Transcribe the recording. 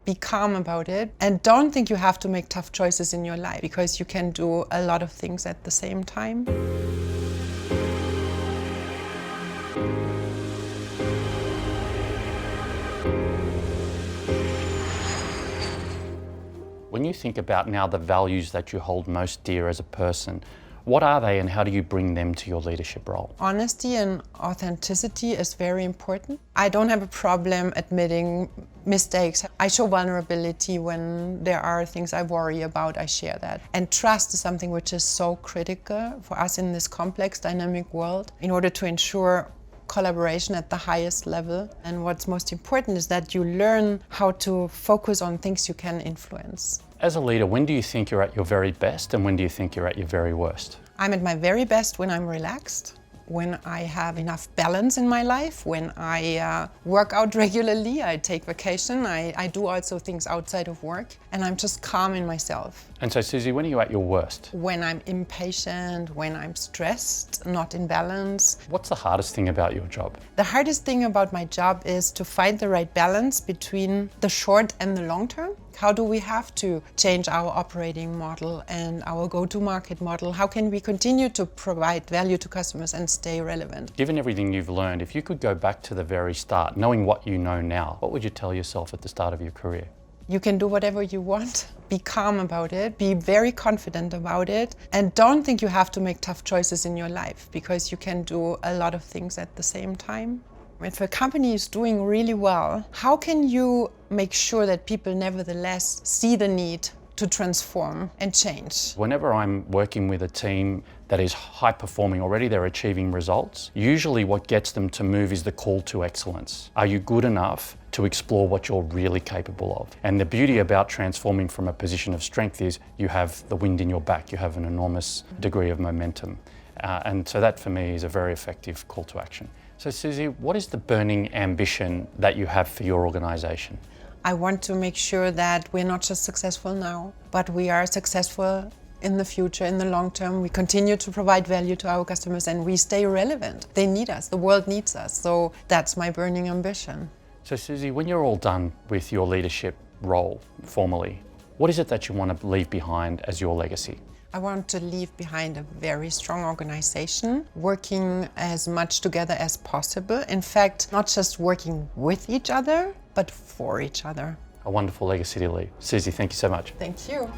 Be calm about it and don't think you have to make tough choices in your life, because you can do a lot of things at the same time. When you think about now the values that you hold most dear as a person, what are they and how do you bring them to your leadership role? Honesty and authenticity is very important. I don't have a problem admitting mistakes. I show vulnerability when there are things I worry about, I share that. And trust is something which is so critical for us in this complex, dynamic world in order to ensure collaboration at the highest level. And what's most important is that you learn how to focus on things you can influence. As a leader, when do you think you're at your very best and when do you think you're at your very worst? I'm at my very best when I'm relaxed, when I have enough balance in my life, when I work out regularly, I take vacation, I do also things outside of work, and I'm just calm in myself. And so, Susie, when are you at your worst? When I'm impatient, when I'm stressed, not in balance. What's the hardest thing about your job? The hardest thing about my job is to find the right balance between the short and the long term. How do we have to change our operating model and our go-to-market model? How can we continue to provide value to customers and stay relevant? Given everything you've learned, if you could go back to the very start, knowing what you know now, what would you tell yourself at the start of your career? You can do whatever you want. Be calm about it, be very confident about it, and don't think you have to make tough choices in your life, because you can do a lot of things at the same time. If a company is doing really well, how can you make sure that people nevertheless see the need to transform and change? Whenever I'm working with a team that is high performing already, they're achieving results, usually what gets them to move is the call to excellence. Are you good enough to explore what you're really capable of? And the beauty about transforming from a position of strength is you have the wind in your back, you have an enormous degree of momentum. And so that for me is a very effective call to action. So Susie, what is the burning ambition that you have for your organisation? I want to make sure that we're not just successful now, but we are successful in the future, in the long term. We continue to provide value to our customers and we stay relevant. They need us, the world needs us. So that's my burning ambition. So Susie, when you're all done with your leadership role formally, what is it that you want to leave behind as your legacy? I want to leave behind a very strong organization, working as much together as possible. In fact, not just working with each other, but for each other. A wonderful legacy to leave. Susie, thank you so much. Thank you.